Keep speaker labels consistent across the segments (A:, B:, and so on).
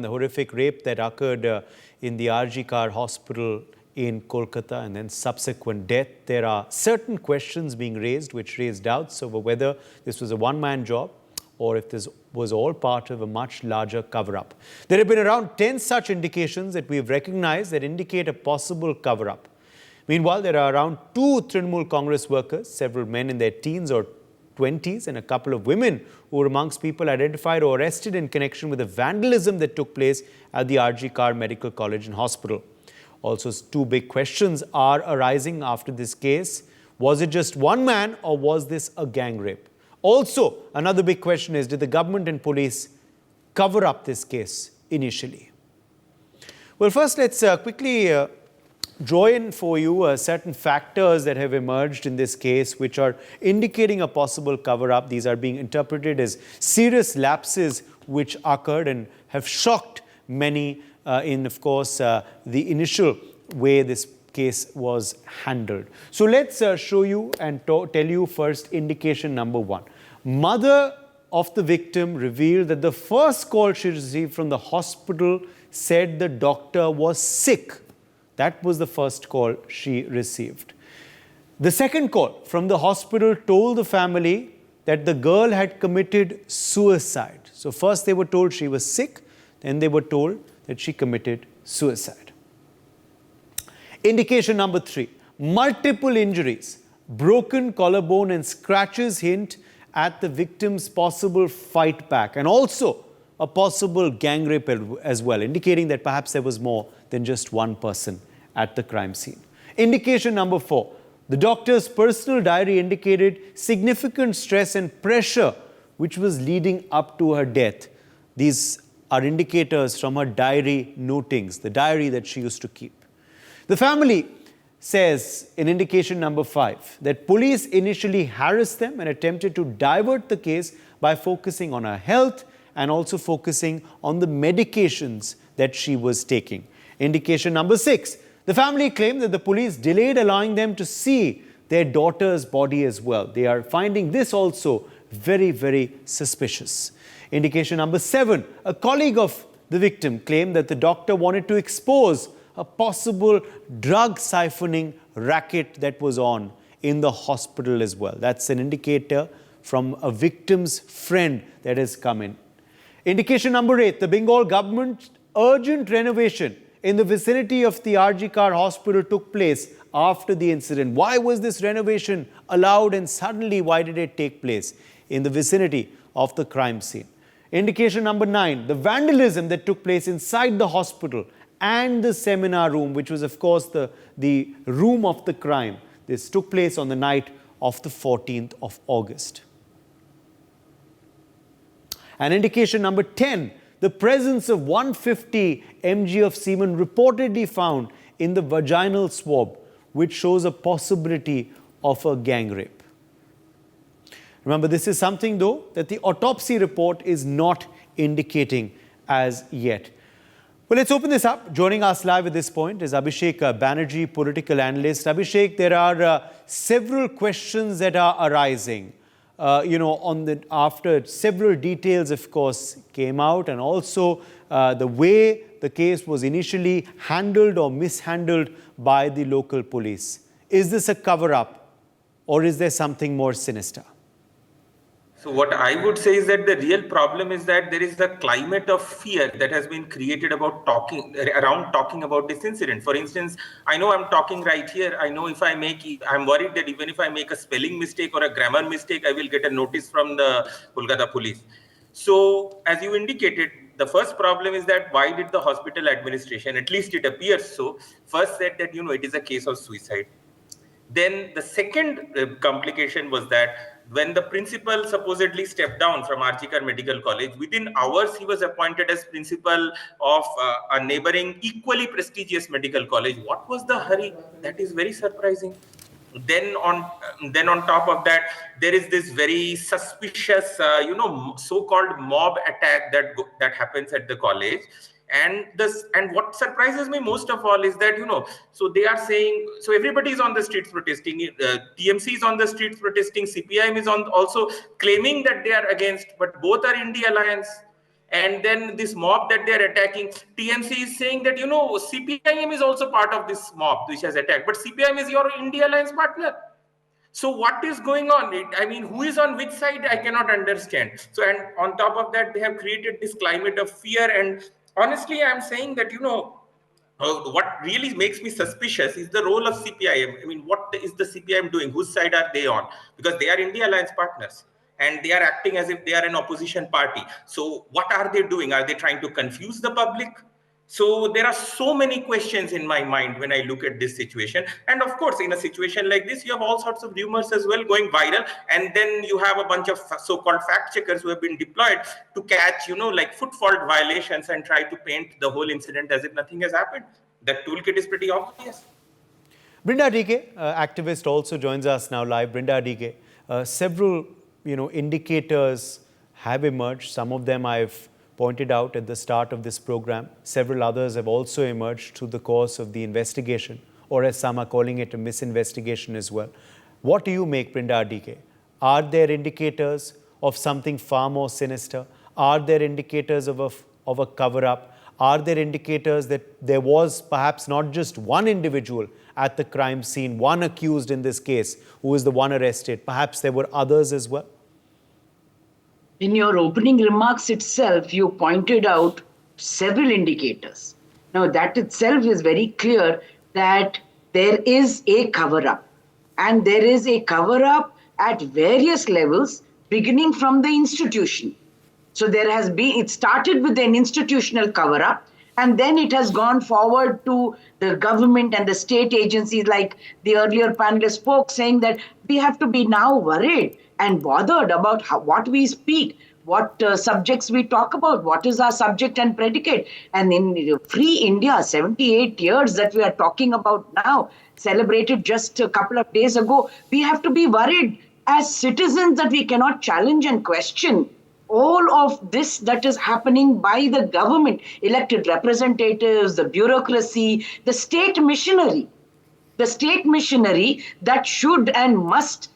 A: The horrific rape that occurred in the Kakkar hospital in Kolkata and then subsequent death, there are certain questions being raised which raise doubts over whether this was a one-man job or if this was all part of a much larger cover-up. There have been around 10 such indications that we have recognized that indicate a possible cover-up. Meanwhile, there are around 2 Trinamool Congress workers, several men in their teens or 20s and a couple of women who were amongst people identified or arrested in connection with the vandalism that took place at the Kakkar Medical College and Hospital. Also, 2 big questions are arising after this case. Was it just one man or was this a gang rape? Also, another big question is, did the government and police cover up this case initially? Well, first let's quickly draw in for you certain factors that have emerged in this case which are indicating a possible cover-up. These are being interpreted as serious lapses which occurred and have shocked many in, of course, the initial way this case was handled. So let's show you and tell you first indication number 1. Mother of the victim revealed that the first call she received from the hospital said the doctor was sick. That was the first call she received. The second call from the hospital told the family that the girl had committed suicide. So first they were told she was sick, then they were told that she committed suicide. Indication number 3, multiple injuries, broken collarbone and scratches hint at the victim's possible fight back and also a possible gang rape as well, indicating that perhaps there was more than just one person at the crime scene. Indication number 4, the doctor's personal diary indicated significant stress and pressure which was leading up to her death. These are indicators from her diary notings, the diary that she used to keep. The family says in indication number 5 that police initially harassed them and attempted to divert the case by focusing on her health and also focusing on the medications that she was taking. Indication number 6, the family claimed that the police delayed allowing them to see their daughter's body as well. They are finding this also very, very suspicious. Indication number 7, a colleague of the victim claimed that the doctor wanted to expose a possible drug siphoning racket that was on in the hospital as well. That's an indicator from a victim's friend that has come in. Indication number 8, the Bengal government urgent renovation in the vicinity of the Kakkar hospital took place after the incident. Why was this renovation allowed and suddenly why did it take place in the vicinity of the crime scene? Indication number 9, the vandalism that took place inside the hospital and the seminar room, which was of course the room of the crime. This took place on the night of the 14th of August. And indication number 10, the presence of 150 mg of semen reportedly found in the vaginal swab, which shows a possibility of a gang rape. Remember, this is something though that the autopsy report is not indicating as yet. Well, let's open this up. Joining us live at this point is Abhishek Banerjee, political analyst. Abhishek, there are several questions that are arising. After several details, of course, came out and also the way the case was initially handled or mishandled by the local police. Is this a cover-up or is there something more sinister?
B: So what I would say is that the real problem is that there is the climate of fear that has been created about talking about this incident. For instance, I know I'm talking right here. I know if I'm worried that even if I make a spelling mistake or a grammar mistake, I will get a notice from the Kolkata police. So as you indicated, the first problem is that why did the hospital administration, at least it appears so, first said that, it is a case of suicide. Then the second complication was that when the principal supposedly stepped down from Kakkar Medical College, within hours he was appointed as principal of a neighboring equally prestigious medical college. What was the hurry? That is very surprising. Then on top of that, there is this very suspicious, so-called mob attack that happens at the college. And what surprises me most of all is that, so they are saying, so everybody is on the streets protesting, TMC is on the streets protesting, CPIM is also claiming that they are against, but both are in the alliance. And then this mob that they're attacking, TMC is saying that, CPIM is also part of this mob which has attacked, but CPIM is your India alliance partner. So what is going on? I mean, who is on which side? I cannot understand. So, and on top of that, they have created this climate of fear. And honestly, I'm saying that, what really makes me suspicious is the role of CPIM. I mean, what is the CPIM doing? Whose side are they on? Because they are India alliance partners and they are acting as if they are an opposition party. So what are they doing? Are they trying to confuse the public? So there are so many questions in my mind when I look at this situation. And of course, in a situation like this, you have all sorts of rumors as well going viral. And then you have a bunch of so-called fact checkers who have been deployed to catch, like footfall violations and try to paint the whole incident as if nothing has happened. That toolkit is pretty obvious.
A: Brinda DK, activist, also joins us now live. Brinda DK, several indicators have emerged. Some of them I've pointed out at the start of this program. Several others have also emerged through the course of the investigation, or as some are calling it, a misinvestigation as well. What do you make, Brinda DK? Are there indicators of something far more sinister? Are there indicators of a cover-up? Are there indicators that there was perhaps not just one individual at the crime scene, one accused in this case, who is the one arrested? Perhaps there were others as well?
C: In your opening remarks itself, you pointed out several indicators. Now, that itself is very clear that there is a cover-up. And there is a cover-up at various levels, beginning from the institution. So it started with an institutional cover-up, and then it has gone forward to the government and the state agencies, like the earlier panelist spoke, saying that we have to be now worried and bothered about what we speak, what subjects we talk about, what is our subject and predicate. And in free India, 78 years that we are talking about now, celebrated just a couple of days ago, we have to be worried as citizens that we cannot challenge and question all of this that is happening by the government, elected representatives, the bureaucracy, the state machinery that should and must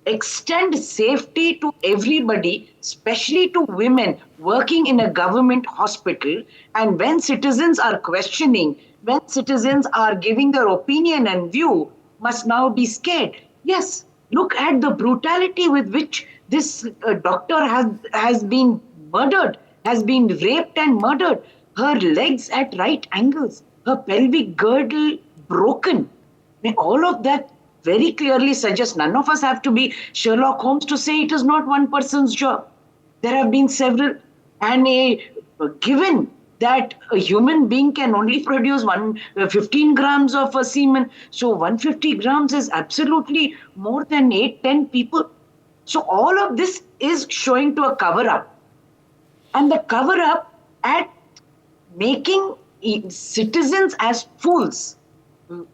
C: extend safety to everybody, especially to women working in a government hospital. And when citizens are questioning, when citizens are giving their opinion and view, must now be scared. Yes, look at the brutality with which this doctor has been murdered, has been raped and murdered. Her legs at right angles, her pelvic girdle broken. I mean, all of that very clearly suggests none of us have to be Sherlock Holmes to say it is not one person's job. There have been several, and given that a human being can only produce 15 grams of semen, so 150 grams is absolutely more than 8-10 people. So all of this is showing to a cover-up. And the cover-up at making citizens as fools.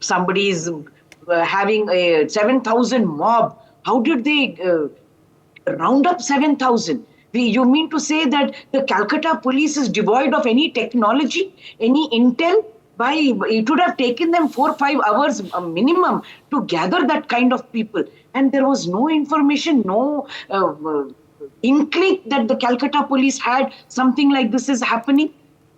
C: Somebody is having a 7,000 mob. How did they round up 7,000? You mean to say that the Calcutta police is devoid of any technology, any intel? It would have taken them 4 or 5 hours minimum to gather that kind of people. And there was no information, no inkling that the Calcutta police had something like this is happening,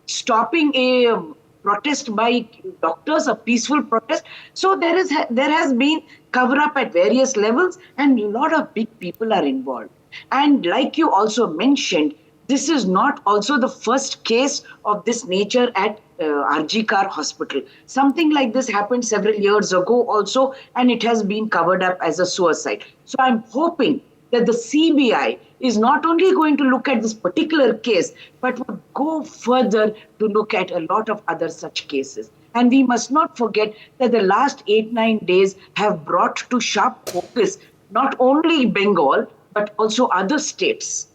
C: stopping a protest by doctors, a peaceful protest. So there has been cover-up at various levels, and a lot of big people are involved. And like you also mentioned, this is not also the first case of this nature at RG Kar Hospital. Something like this happened several years ago also, and it has been covered up as a suicide. So I'm hoping that the CBI is not only going to look at this particular case, but would go further to look at a lot of other such cases. And we must not forget that the last 8-9 days have brought to sharp focus not only Bengal, but also other states,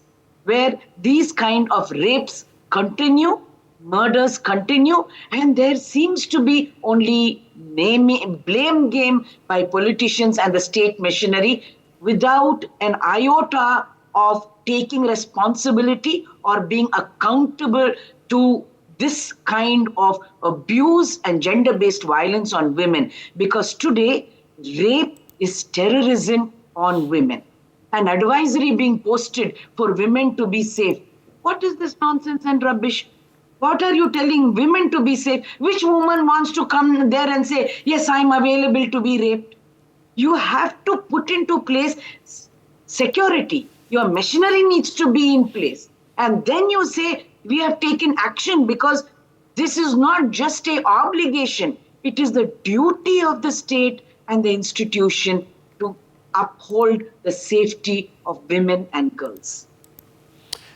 C: where these kind of rapes continue, murders continue, and there seems to be only blame game by politicians and the state machinery without an iota of taking responsibility or being accountable to this kind of abuse and gender-based violence on women. Because today, rape is terrorism on women. An advisory being posted for women to be safe. What is this nonsense and rubbish? What are you telling women to be safe? Which woman wants to come there and say, yes, I'm available to be raped? You have to put into place security. Your machinery needs to be in place. And then you say, we have taken action, because this is not just a obligation. It is the duty of the state and the institution to uphold the safety of women and girls.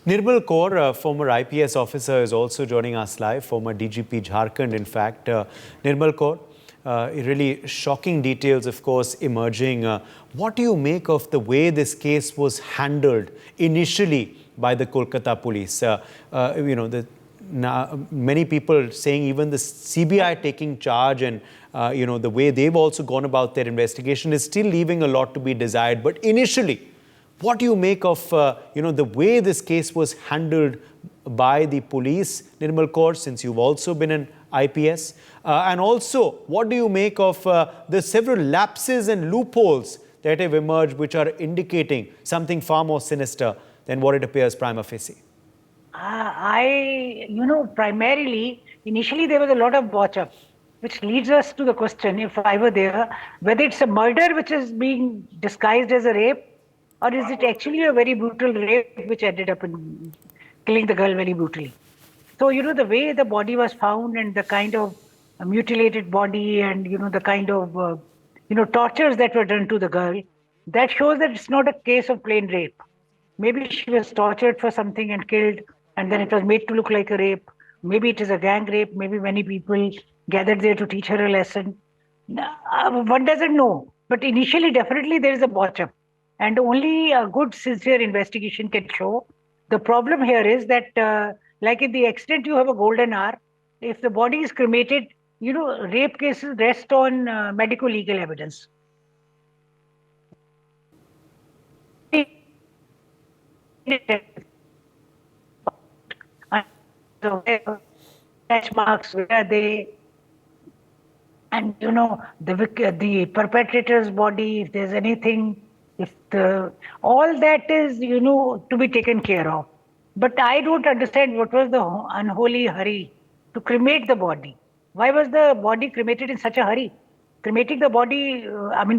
A: Nirmal Kaur, former IPS officer, is also joining us live, former DGP Jharkhand, in fact. Nirmal Kaur, really shocking details, of course, emerging. What do you make of the way this case was handled initially by the Kolkata police? Many people saying even the CBI taking charge and the way they've also gone about their investigation is still leaving a lot to be desired. But initially, what do you make of the way this case was handled by the police, Nirmal Kaur, since you've also been an IPS? And also, what do you make of the several lapses and loopholes that have emerged, which are indicating something far more sinister than what it appears prima facie?
D: Primarily, initially there was a lot of watch-up, which leads us to the question, if I were there, whether it's a murder which is being disguised as a rape, or is it actually a very brutal rape which ended up in killing the girl very brutally? So, the way the body was found and the kind of mutilated body and, the kind of, tortures that were done to the girl, that shows that it's not a case of plain rape. Maybe she was tortured for something and killed, and then it was made to look like a rape. Maybe it is a gang rape. Maybe many people gathered there to teach her a lesson. One doesn't know. But initially, definitely there is a botch-up. And only a good, sincere investigation can show. The problem here is that, like in the extent you have a golden hour, if the body is cremated, rape cases rest on medical legal evidence. Touch marks, where are they? And the perpetrator's body, if there's anything, all that is to be taken care of. But I don't understand what was the unholy hurry to cremate the body. Why was the body cremated in such a hurry? Cremating the body,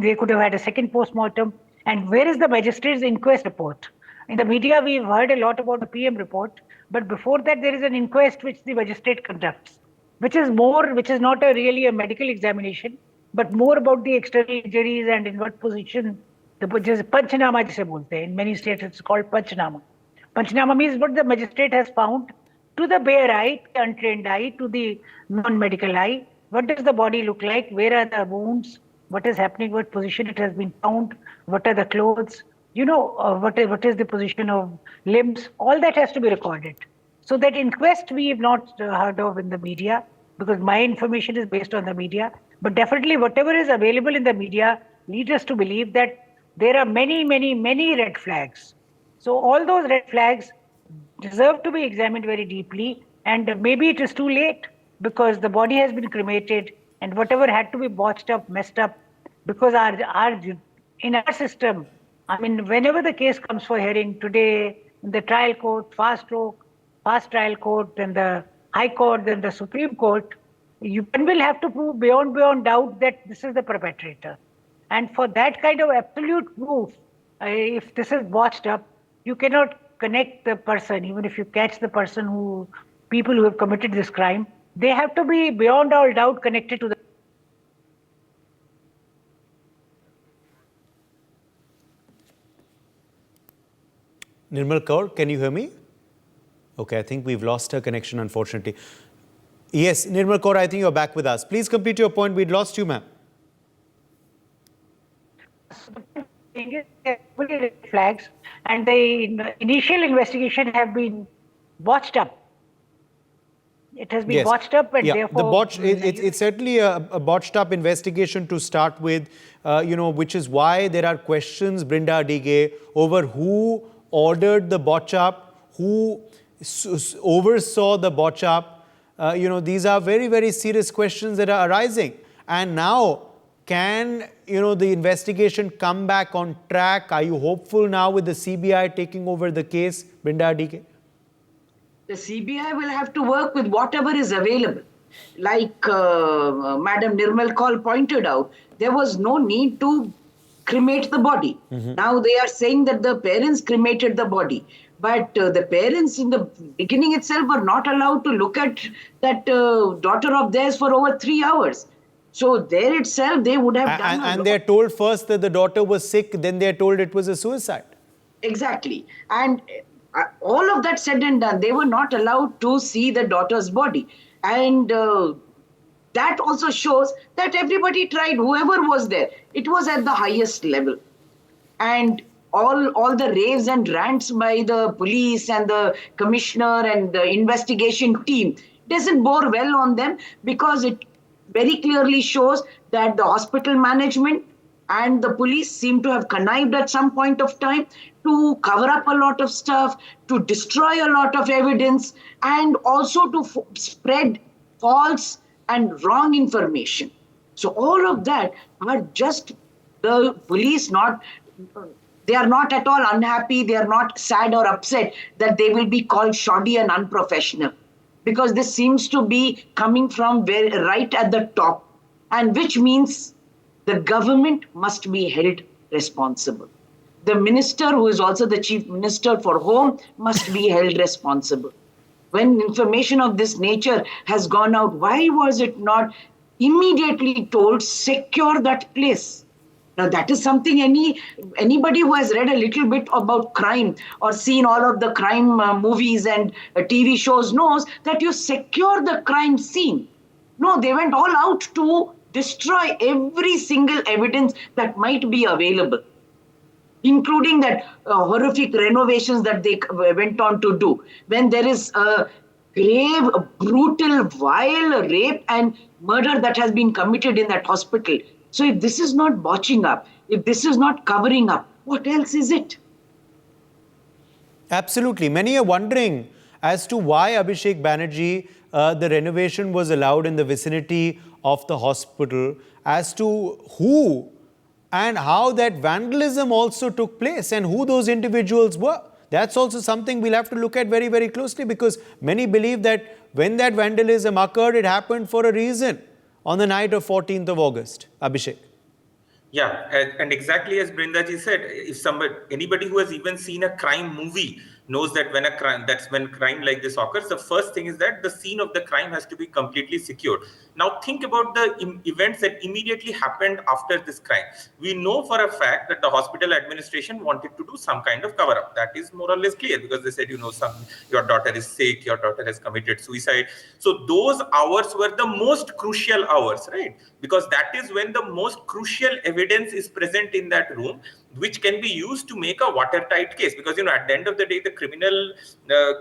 D: they could have had a second post-mortem. And where is the magistrate's inquest report? In the media, we've heard a lot about the PM report, but before that, there is an inquest which the magistrate conducts, which is not really a medical examination, but more about the external injuries and in what position. Panchnama jise bolte hain. In many states, it's called Panchnama. Panchnama means what the magistrate has found to the bare eye, the untrained eye, to the non-medical eye. What does the body look like? Where are the wounds? What is happening? What position it has been found? What are the clothes? What is the position of limbs? All that has to be recorded. So that inquest we have not heard of in the media, because my information is based on the media. But definitely whatever is available in the media leads us to believe that there are many, many, many red flags. So all those red flags deserve to be examined very deeply, and maybe it is too late because the body has been cremated and whatever had to be botched up, messed up, because in our system, whenever the case comes for hearing today in the trial court, fast trial court, then the High Court, then the Supreme Court, you will have to prove beyond doubt that this is the perpetrator. And for that kind of absolute proof, if this is botched up, you cannot connect the person, even if you catch the people who have committed this crime, they have to be beyond all doubt connected to the.
A: Nirmal Kaur, can you hear me? Okay, I think we've lost her connection, unfortunately. Yes, Nirmal Kaur, I think you're back with us. Please complete your point. We'd lost you, ma'am.
D: Flags, and the initial investigation have been botched up. It has been botched up, and therefore
A: it's certainly a botched up investigation to start with, which is why there are questions, Brinda Dige, over who ordered the botch up, who oversaw the botch up. These are very, very serious questions that are arising. And now, can the investigation come back on track? Are you hopeful now with the CBI taking over the case, Brinda Dige?
C: The CBI will have to work with whatever is available. Like Madam Nirmal Kaul pointed out, there was no need to cremate the body. Now they are saying that the parents cremated the body. But the parents in the beginning itself were not allowed to look at that daughter of theirs for over 3 hours. So there itself, they would have done a
A: And
C: lot.
A: they're told first that the daughter was sick, then they're told it was a suicide.
C: Exactly. And all of that said and done, they were not allowed to see the daughter's body. And that also shows that everybody tried, whoever was there, it was at the highest level. And all the raves and rants by the police and the commissioner and the investigation team doesn't bore well on them, because it very clearly shows that the hospital management and the police seem to have connived at some point of time to cover up a lot of stuff, to destroy a lot of evidence, and also to spread false and wrong information. So all of that are just the police not, they are not at all unhappy, they are not sad or upset that they will be called shoddy and unprofessional, because this seems to be coming from right at the top, and which means the government must be held responsible. The minister, who is also the chief minister for home, must be held responsible. When information of this nature has gone out, why was it not immediately told, secure that place? Now that is something anybody who has read a little bit about crime or seen all of the crime movies and TV shows knows that you secure the crime scene. No, they went all out to destroy every single evidence that might be available, including that horrific renovations that they went on to do. When there is a grave, brutal, vile rape and murder that has been committed in that hospital. So if this is not botching up, if this is not covering up, what else is it?
A: Absolutely. Many are wondering as to why, Abhishek Banerjee, the renovation was allowed in the vicinity of the hospital, as to who and how that vandalism also took place and who those individuals were. That's also something we'll have to look at very, very closely, because many believe that when that vandalism occurred, it happened for a reason on the night of 14th of August. Abhishek.
B: Yeah, and exactly as Brindaji said, if anybody who has even seen a crime movie knows that when crime like this occurs, the first thing is that the scene of the crime has to be completely secured. Now think about the events that immediately happened after this crime. We know for a fact that the hospital administration wanted to do some kind of cover up. That is more or less clear, because they said, your daughter is sick, your daughter has committed suicide. So those hours were the most crucial hours, right? Because that is when the most crucial evidence is present in that room, which can be used to make a watertight case. Because at the end of the day, the criminal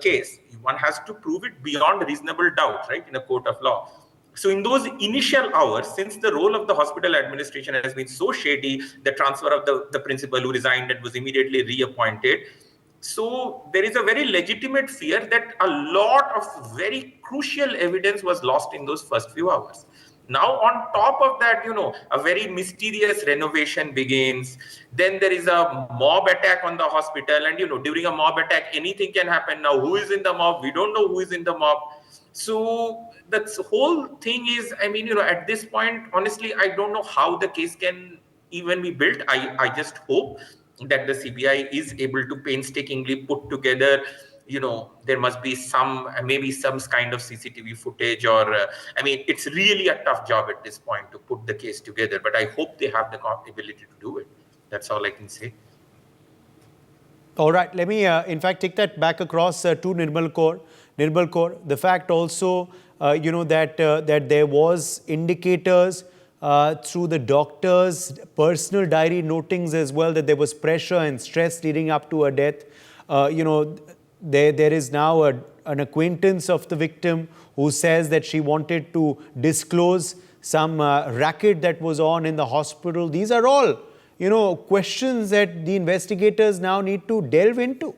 B: case, one has to prove it beyond reasonable doubt, right, in a court of law. So in those initial hours, since the role of the hospital administration has been so shady, the transfer of the principal who resigned and was immediately reappointed, so there is a very legitimate fear that a lot of very crucial evidence was lost in those first few hours. Now, on top of that, a very mysterious renovation begins. Then there is a mob attack on the hospital. And, during a mob attack, anything can happen. Now, who is in the mob? We don't know who is in the mob. So that whole thing is, at this point, honestly, I don't know how the case can even be built. I just hope that the CBI is able to painstakingly put together, there must be maybe some kind of CCTV footage, or it's really a tough job at this point to put the case together, but I hope they have the ability to do it. That's all I can say.
A: All right, let me in fact take that back across to Nirmal Kaur. Nirmal Kaur, the fact also, that there was indicators through the doctor's personal diary notings as well, that there was pressure and stress leading up to her death. There is now an acquaintance of the victim who says that she wanted to disclose some racket that was on in the hospital. These are all, questions that the investigators now need to delve into.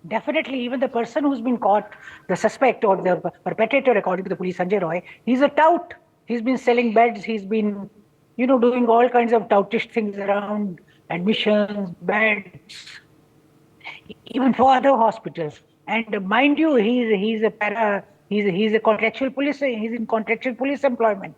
D: Definitely, even the person who's been caught, the suspect or the perpetrator, according to the police, Sanjay Roy, he's a tout. He's been selling beds. He's been, doing all kinds of toutish things around admissions, beds. even for other hospitals. And mind you, he's a contractual police. He's in contractual police employment.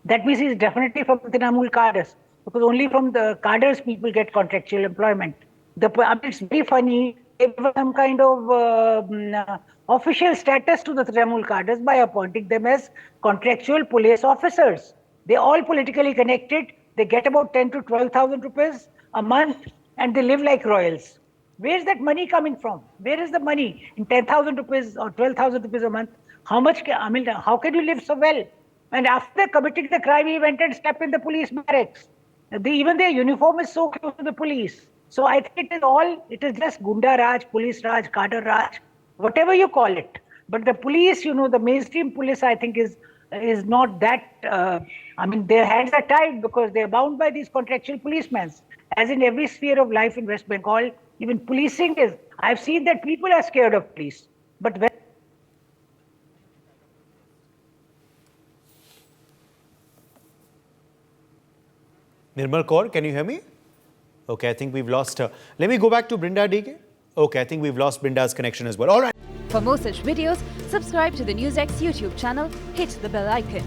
D: That means he's definitely from the Trinamool cadres, because only from the cadres people get contractual employment. I mean, it's very funny. They give some kind of official status to the Trinamool cadres by appointing them as contractual police officers. They're all politically connected. They get about 10 to 12,000 rupees a month, and they live like royals. Where is that money coming from? Where is the money in 10,000 rupees or 12,000 rupees a month? How much? How can you live so well? And after committing the crime, he went and stepped in the police barracks. Even their uniform is so close to the police. So I think it is just Gunda Raj, Police Raj, Cadre Raj, whatever you call it. But the police, the mainstream police, I think is not that, their hands are tied because they're bound by these contractual policemen. As in every sphere of life in West Bengal, even policing I've seen that people are scared of police. But when
A: Nirmal Kaur, can you hear me? Okay, I think we've lost her. Let me go back to Brinda DK. Okay, I think we've lost Brinda's connection as well. All right.
E: For more such videos, subscribe to the NewsX YouTube channel, hit the bell icon.